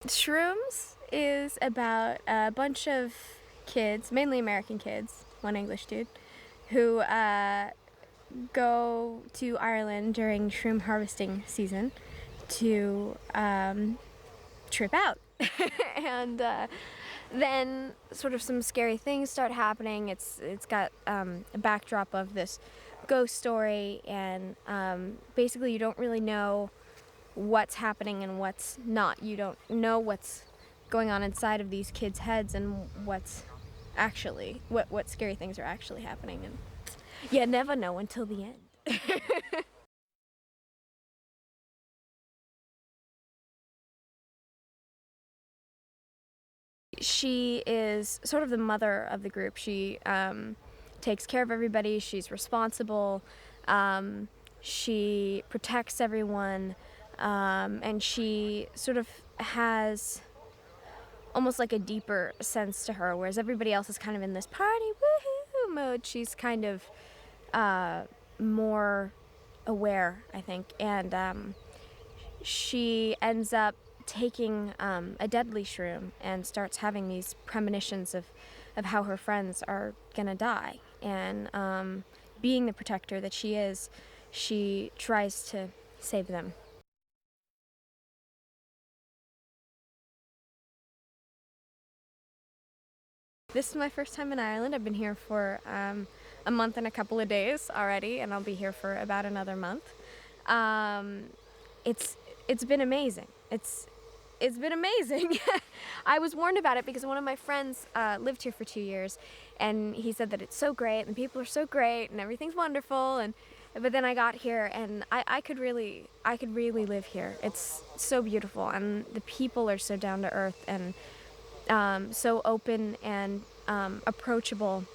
Shrooms is about a bunch of kids, mainly American kids, one English dude, who go to Ireland during shroom harvesting season to trip out. and then sort of some scary things start happening. It's got a backdrop of this ghost story, and basically you don't really know what's happening and what's not. You don't know what's going on inside of these kids' heads and what's actually what scary things are actually happening, and you never know until the end. She is sort of the mother of the group. She takes care of everybody. She's responsible. She protects everyone, and she sort of has almost like a deeper sense to her, whereas everybody else is kind of in this party woohoo mode. She's kind of more aware, I think, and she ends up taking a deadly shroom and starts having these premonitions of how her friends are gonna die. And being the protector that she is, she tries to save them. This is my first time in Ireland. I've been here for a month and a couple of days already, and I'll be here for about another month. It's been amazing. It's been amazing. I was warned about it because one of my friends lived here for 2 years, and he said that it's so great and people are so great and everything's wonderful. And but then I got here, and I could really live here. It's so beautiful, and the people are so down to earth and so open and approachable.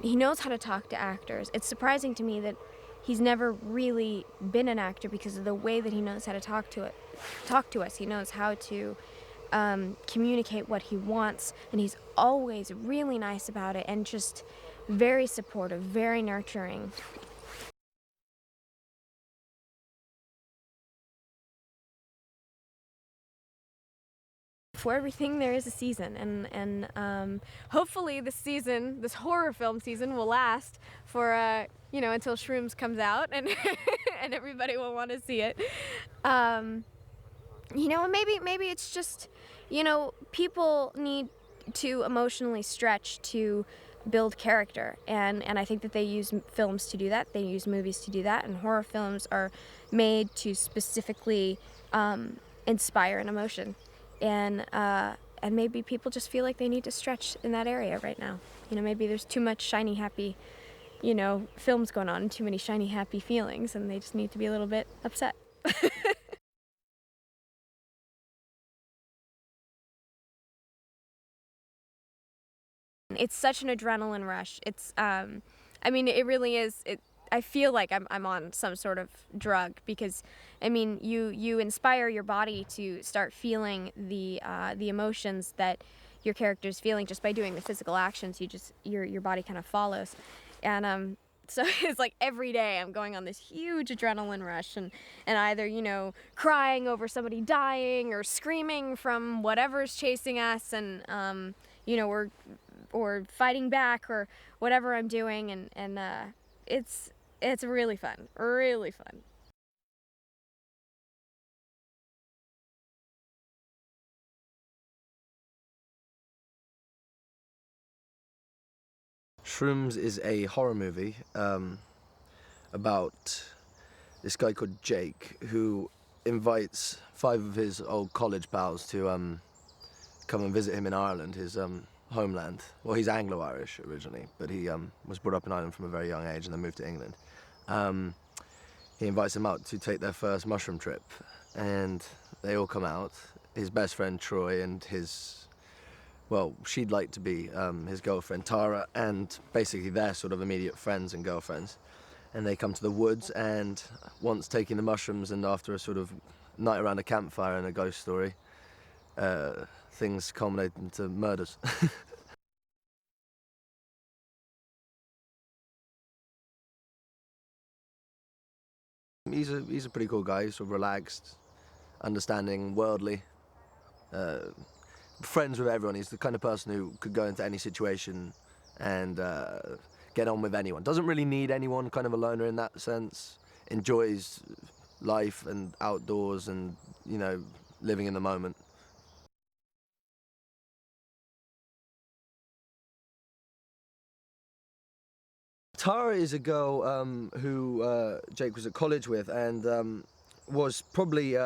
He knows how to talk to actors. It's surprising to me that he's never really been an actor because of the way that he knows how to talk to us. He knows how to communicate what he wants, and he's always really nice about it and just very supportive, very nurturing. For everything there is a season, and hopefully this horror film season will last for until Shrooms comes out, and and everybody will want to see it. Maybe it's just, people need to emotionally stretch to build character, and I think that they use films to do that. They use movies to do that, and horror films are made to specifically inspire an emotion, and maybe people just feel like they need to stretch in that area right now. Maybe there's too much shiny, happy, films going on, and too many shiny, happy feelings, and they just need to be a little bit upset. It's such an adrenaline rush. It really is. I feel like I'm on some sort of drug because, you inspire your body to start feeling the emotions that your character's feeling just by doing the physical actions. Your body kind of follows, and so it's like every day I'm going on this huge adrenaline rush, and either crying over somebody dying or screaming from whatever's chasing us, and or fighting back or whatever I'm doing, and it's really fun, really fun. Shrooms is a horror movie about this guy called Jake who invites 5 of his old college pals to come and visit him in Ireland, his homeland. Well, he's Anglo-Irish originally, but he was brought up in Ireland from a very young age and then moved to England. He invites them out to take their first mushroom trip, and they all come out. His best friend Troy and she'd like to be his girlfriend Tara, and basically they're sort of immediate friends and girlfriends. And they come to the woods, and once taking the mushrooms and after a sort of night around a campfire and a ghost story, things culminate into murders. He's a pretty cool guy, sort of relaxed, understanding, worldly, friends with everyone. He's the kind of person who could go into any situation and get on with anyone. Doesn't really need anyone, kind of a loner in that sense. Enjoys life and outdoors and, you know, living in the moment. Tara is a girl who Jake was at college with and was probably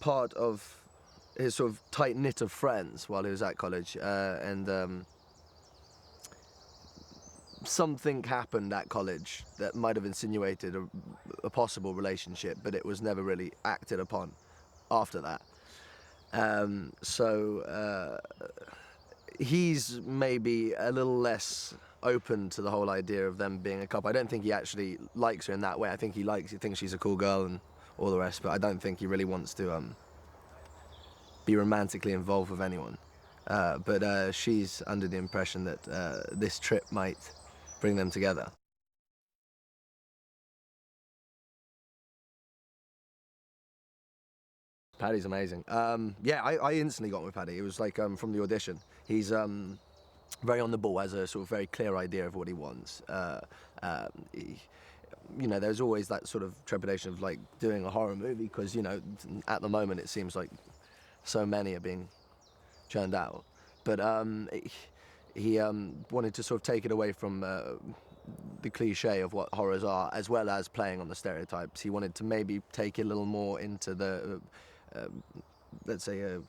part of his sort of tight-knit of friends while he was at college. Something happened at college that might have insinuated a possible relationship, but it was never really acted upon after that. He's maybe a little less open to the whole idea of them being a couple. I don't think he actually likes her in that way. I think he thinks she's a cool girl and all the rest, but I don't think he really wants to be romantically involved with anyone. But she's under the impression that this trip might bring them together. Paddy's amazing. Yeah, I instantly got with Paddy. It was like from the audition. He's very on the ball, has a sort of very clear idea of what he wants. You know, there's always that sort of trepidation of like doing a horror movie because, you know, at the moment it seems like so many are being churned out. But he wanted to sort of take it away from the cliche of what horrors are, as well as playing on the stereotypes. He wanted to maybe take it a little more into the, let's say, a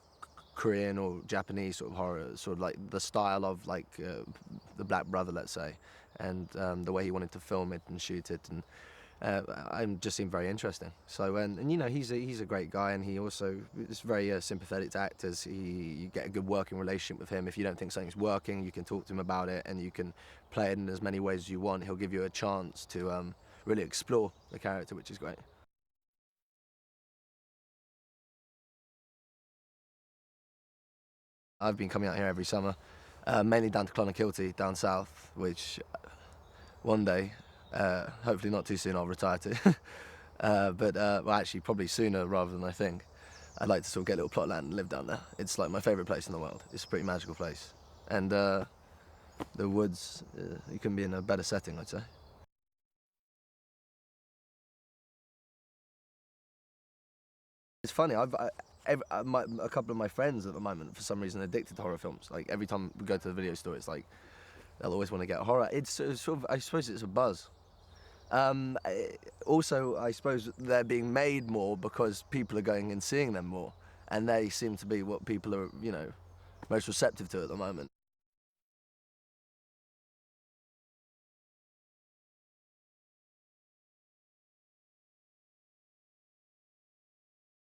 Korean or Japanese sort of horror, sort of like the style of like the Black Brother, let's say, and the way he wanted to film it and shoot it, and I just seemed very interesting. So and you know, he's a great guy, and he also is very sympathetic to actors. You get a good working relationship with him. If you don't think something's working, you can talk to him about it, and you can play it in as many ways as you want. He'll give you a chance to really explore the character, which is great. I've been coming out here every summer, mainly down to Clonakilty, down south, which one day, hopefully not too soon, I'll retire to. Well, actually, probably sooner rather than I think. I'd like to sort of get a little plot of land and live down there. It's like my favourite place in the world. It's a pretty magical place. And the woods, you couldn't be in a better setting, I'd say. It's funny, a couple of my friends at the moment, for some reason, are addicted to horror films. Like, every time we go to the video store, it's like, they'll always want to get horror. It's sort of, I suppose it's a buzz. Also, I suppose they're being made more because people are going and seeing them more, and they seem to be what people are, you know, most receptive to at the moment.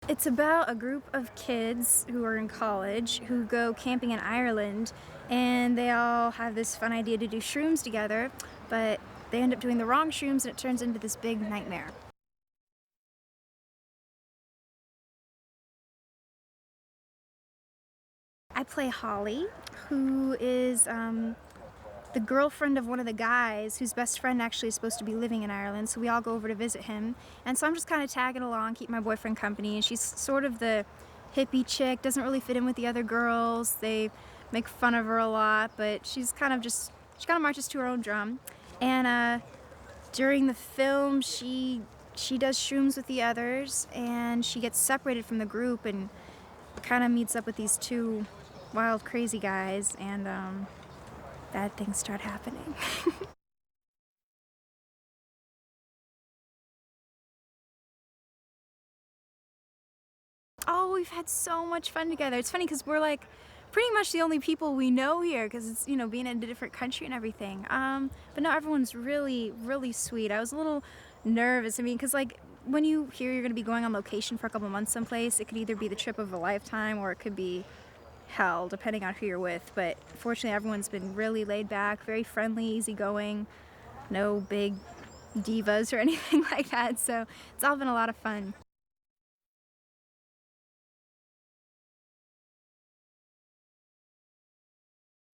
It's about a group of kids who are in college who go camping in Ireland, and they all have this fun idea to do shrooms together, but they end up doing the wrong shrooms and it turns into this big nightmare. I play Holly, who is the girlfriend of one of the guys whose best friend actually is supposed to be living in Ireland, so we all go over to visit him. And so I'm just kind of tagging along, keep my boyfriend company, and she's sort of the hippie chick, doesn't really fit in with the other girls. They make fun of her a lot, but she kind of marches to her own drum. And during the film, she does shrooms with the others, and she gets separated from the group and kind of meets up with these two wild, crazy guys, and bad things start happening. Oh, we've had so much fun together. It's funny because we're like pretty much the only people we know here because it's, you know, being in a different country and everything. But no, everyone's really, really sweet. I was a little nervous. I mean, because like when you hear you're going to be going on location for a couple months someplace, it could either be the trip of a lifetime or it could be hell, depending on who you're with. But fortunately, everyone's been really laid back, very friendly, easygoing, no big divas or anything like that. So it's all been a lot of fun.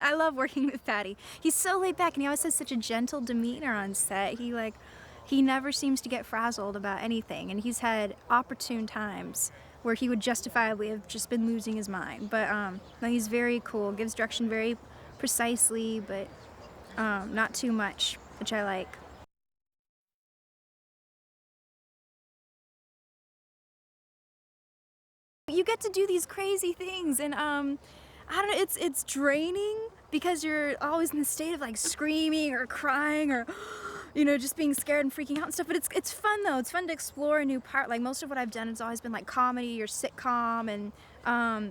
I love working with Patty. He's so laid back and he always has such a gentle demeanor on set. He like he never seems to get frazzled about anything, and he's had opportune times where he would justifiably have just been losing his mind. But no, he's very cool, gives direction very precisely, but not too much, which I like. You get to do these crazy things, and I don't know, it's draining because you're always in the state of like screaming or crying or just being scared and freaking out and stuff. But it's fun though. It's fun to explore a new part. Like most of what I've done has always been like comedy or sitcom, and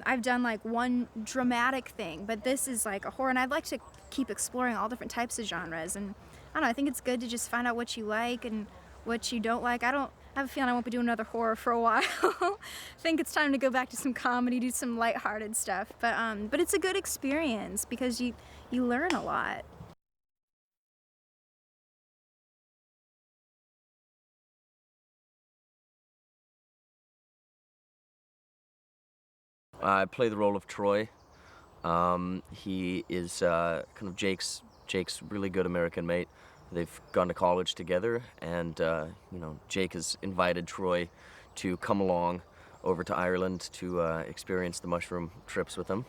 I've done like one dramatic thing. But this is like a horror, and I'd like to keep exploring all different types of genres. And I don't know. I think it's good to just find out what you like and what you don't like. I have a feeling I won't be doing another horror for a while. I think it's time to go back to some comedy, do some lighthearted stuff. But it's a good experience because you learn a lot. I play the role of Troy. He is kind of Jake's really good American mate. They've gone to college together, and Jake has invited Troy to come along over to Ireland to experience the mushroom trips with him.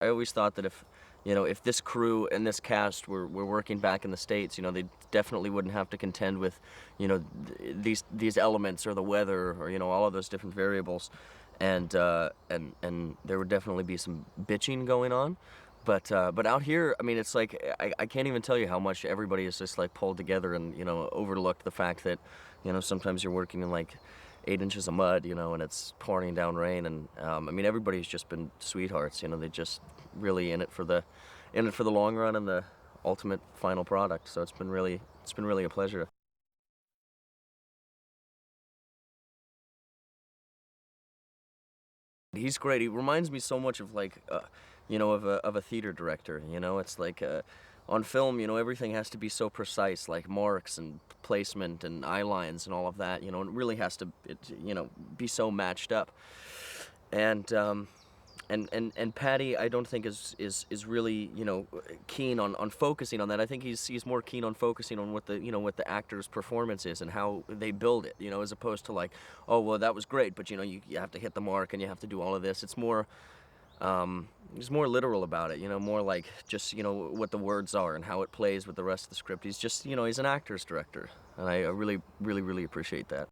I always thought that if this crew and this cast were working back in the States, they definitely wouldn't have to contend with, these elements or the weather or, all of those different variables. And there would definitely be some bitching going on. But out here, I mean, it's like, I can't even tell you how much everybody is just like pulled together and, overlooked the fact that, sometimes you're working in like 8 inches of mud, and it's pouring down rain, and I mean everybody's just been sweethearts, they just really in it for the long run and the ultimate final product. So it's been really a pleasure. He's great. He reminds me so much of like of a theater director. It's like on film, everything has to be so precise, like marks and placement and eye lines and all of that. It really has to, be so matched up. And Patty, I don't think is really keen on focusing on that. I think he's more keen on focusing on what the actor's performance is and how they build it. As opposed to like, oh well, that was great, but you have to hit the mark and you have to do all of this. It's more. He's more literal about it, more like just, what the words are and how it plays with the rest of the script. He's just, he's an actor's director, and I really, really, really appreciate that.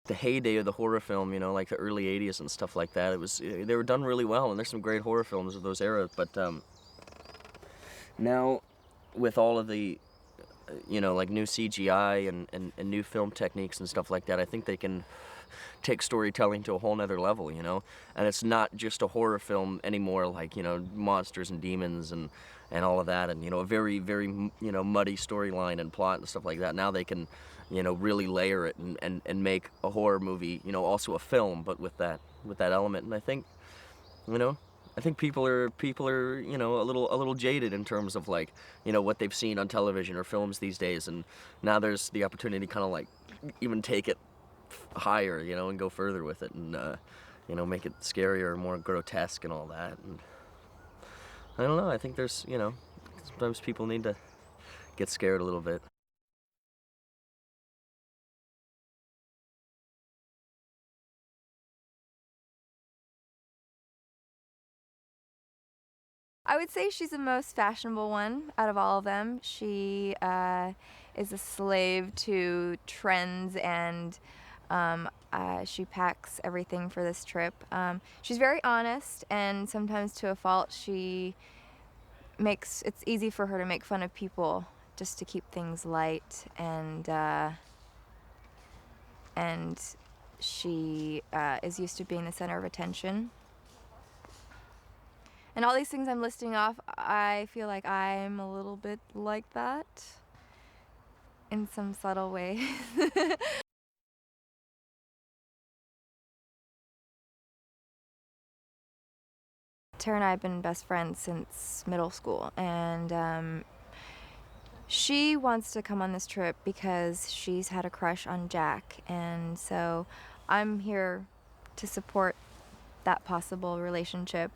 The heyday of the horror film, like the early 80s and stuff like that, they were done really well, and there's some great horror films of those eras, but now with all of the like new CGI and new film techniques and stuff like that, I think they can take storytelling to a whole nother level, and it's not just a horror film anymore, like, monsters and demons and all of that, and, a very, very, muddy storyline and plot and stuff like that. Now they can, really layer it and make a horror movie, also a film, but with that element, and I think people are a little jaded in terms of like what they've seen on television or films these days, and now there's the opportunity to kind of like even take it higher, and go further with it, and make it scarier, more grotesque, and all that. And I don't know. I think there's sometimes people need to get scared a little bit. I would say she's the most fashionable one out of all of them. She is a slave to trends, and she packs everything for this trip. She's very honest, and sometimes to a fault. It's easy for her to make fun of people just to keep things light, and she is used to being the center of attention. And all these things I'm listing off, I feel like I'm a little bit like that in some subtle ways. Tara and I have been best friends since middle school, and she wants to come on this trip because she's had a crush on Jack, and so I'm here to support that possible relationship.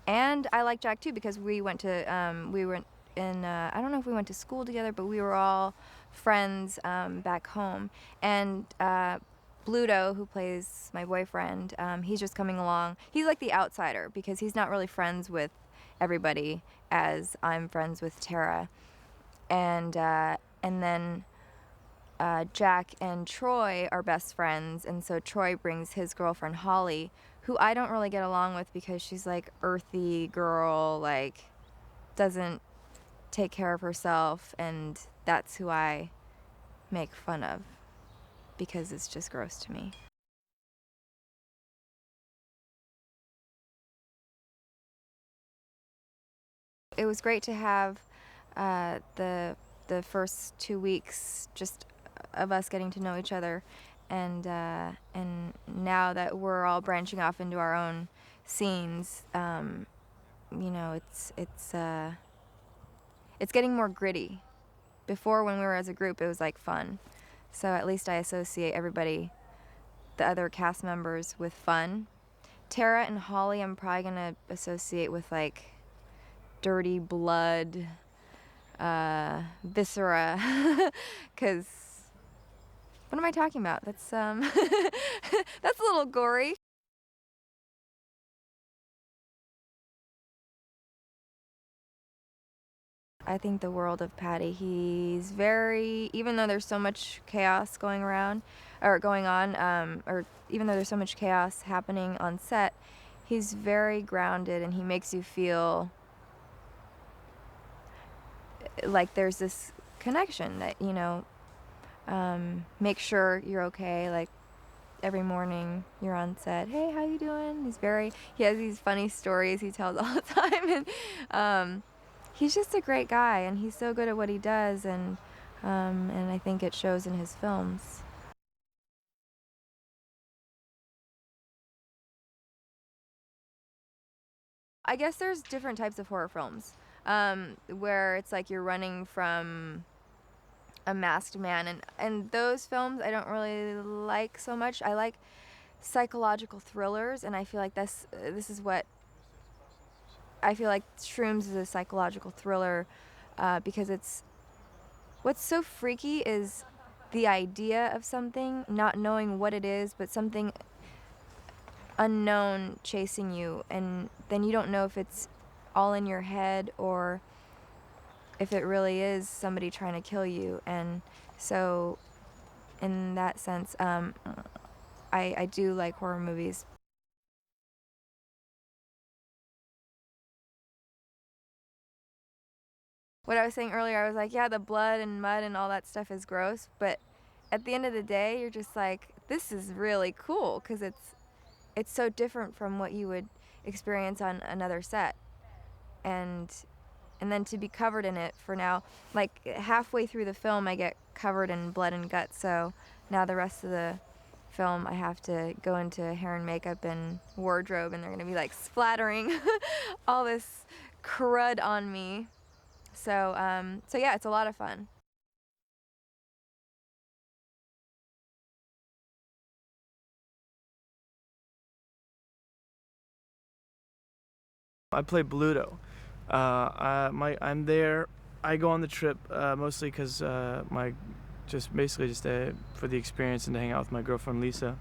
And I like Jack too because we went to we were in I don't know if we went to school together, but we were all friends back home. And Bluto, who plays my boyfriend, he's just coming along. He's like the outsider because he's not really friends with everybody as I'm friends with Tara. And then Jack and Troy are best friends, and so Troy brings his girlfriend Holly, who I don't really get along with because she's like earthy girl, like doesn't take care of herself, and that's who I make fun of because it's just gross to me. It was great to have the first 2 weeks just of us getting to know each other, and now that we're all branching off into our own scenes, you know, it's getting more gritty. Before, when we were as a group, it was like fun. So at least I associate everybody, the other cast members, with fun. Tara and Holly, I'm probably gonna associate with like dirty blood, viscera, because what am I talking about? That's that's a little gory. I think the world of Patty, he's very, even though there's so much chaos going around, or going on, or even though there's so much chaos happening on set, he's very grounded and he makes you feel like there's this connection that, you know, make sure you're okay. Like every morning you're on set, hey, how you doing? He has these funny stories he tells all the time, and he's just a great guy, and he's so good at what he does, and I think it shows in his films. I guess there's different types of horror films, where it's like you're running from a masked man, and those films I don't really like so much. I like psychological thrillers, and I feel like this is what I feel like Shrooms is a psychological thriller, because what's so freaky is the idea of something, not knowing what it is, but something unknown chasing you, and then you don't know if it's all in your head or if it really is somebody trying to kill you. And so in that sense, I do like horror movies. What I was saying earlier, I was like, yeah, the blood and mud and all that stuff is gross, but at the end of the day, you're just like, this is really cool because it's so different from what you would experience on another set. And then to be covered in it for now, like halfway through the film, I get covered in blood and guts, so now the rest of the film I have to go into hair and makeup and wardrobe, and they're gonna be like splattering all this crud on me. So yeah, it's a lot of fun. I play Bluto. I'm there. I go on the trip mostly because for the experience and to hang out with my girlfriend Lisa.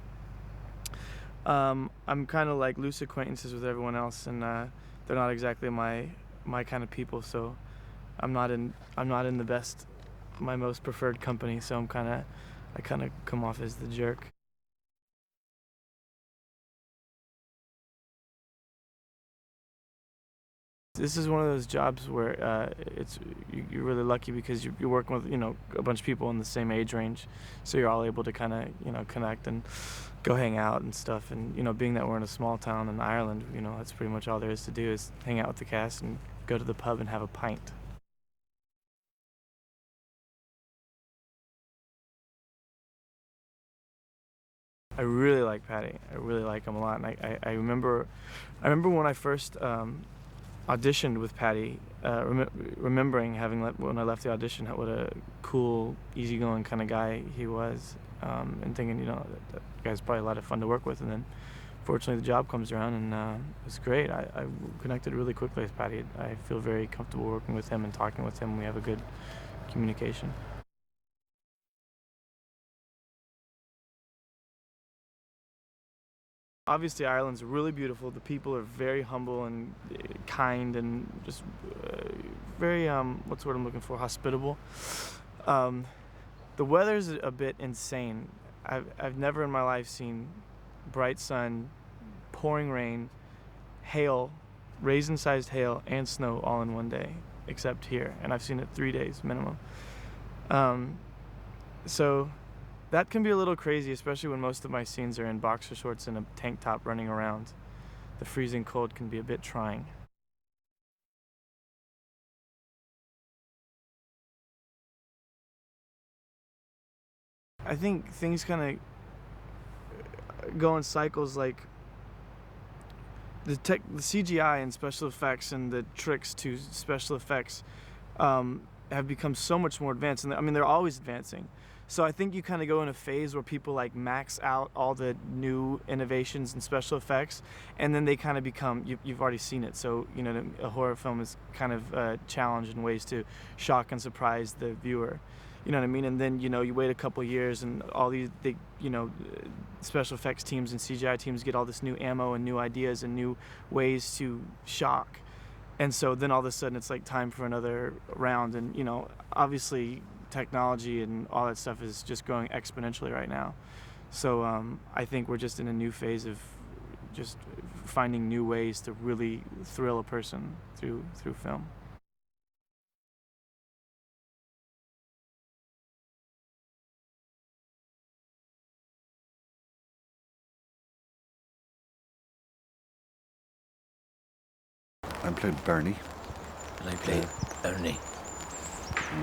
I'm kind of like loose acquaintances with everyone else, and they're not exactly my kind of people. So I'm not in my most preferred company. So I kind of come off as the jerk. This is one of those jobs where you're really lucky because you're working with, you know, a bunch of people in the same age range, so you're all able to kind of, you know, connect and go hang out and stuff. And, you know, being that we're in a small town in Ireland, you know, that's pretty much all there is to do is hang out with the cast and go to the pub and have a pint. I really like Patty. I really like him a lot, and I remember when I first auditioned with Patty, remembering when I left the audition, what a cool, easygoing kind of guy he was, and thinking, you know, that guy's probably a lot of fun to work with. And then fortunately the job comes around, and it's great. I connected really quickly with Patty. I feel very comfortable working with him and talking with him. We have a good communication. Obviously, Ireland's really beautiful. The people are very humble and kind and just very, what's the word I'm looking for, hospitable. The weather's a bit insane. I've never in my life seen bright sun, pouring rain, hail, raisin-sized hail, and snow all in one day, except here. And I've seen it 3 days minimum. So that can be a little crazy, especially when most of my scenes are in boxer shorts and a tank top running around. The freezing cold can be a bit trying. I think things kind of go in cycles, like the CGI and special effects and the tricks to special effects have become so much more advanced, and I mean they're always advancing. So I think you kind of go in a phase where people like max out all the new innovations and special effects, and then they kind of become, you've already seen it. So, you know, a horror film is kind of challenged in ways to shock and surprise the viewer. You know what I mean? And then, you know, you wait a couple years and all these, special effects teams and CGI teams get all this new ammo and new ideas and new ways to shock. And so then all of a sudden it's like time for another round. And, you know, obviously technology and all that stuff is just growing exponentially right now. So I think we're just in a new phase of just finding new ways to really thrill a person through film. I played Bernie. And I played Ernie.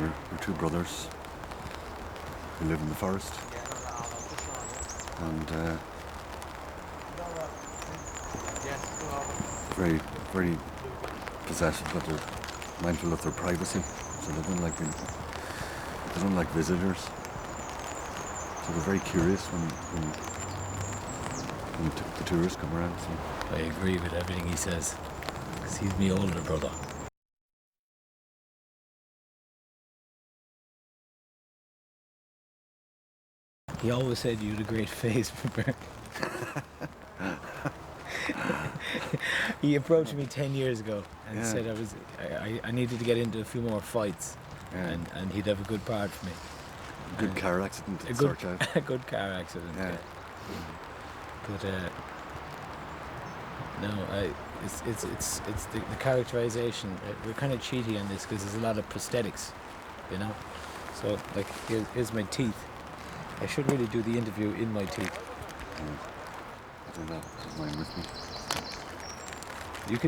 We're two brothers who live in the forest. And very, very possessive, but they're mindful of their privacy. So they don't like visitors. So they're very curious when the tourists come around. So. I agree with everything he says, because he's my older brother. He always said you had a great face for Bernie. He approached me 10 years ago and said I needed to get into a few more fights, and he'd have a good part for me. Good car accident. A good car accident. Yeah. But no, it's the characterization. We're kind of cheaty on this because there's a lot of prosthetics, you know. So like here's my teeth. I should really do the interview in my teeth. I don't know. Is mine with me?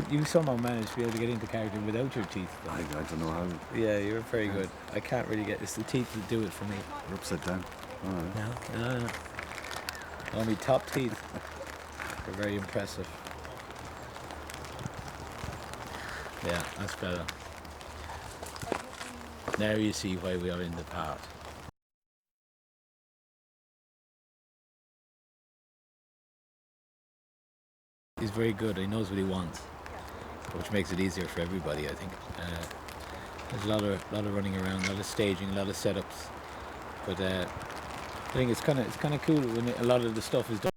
You somehow managed to be able to get into character without your teeth. I don't know how. Yeah, you're very good. I can't really get. It's the teeth that do it for me. You're upside down. All right. No. Only top teeth. They're very impressive. Yeah, that's better. Now you see why we are in the part. He's very good. He knows what he wants, which makes it easier for everybody, I think. There's a lot of running around, a lot of staging, a lot of setups. But I think it's kind of cool when a lot of the stuff is done.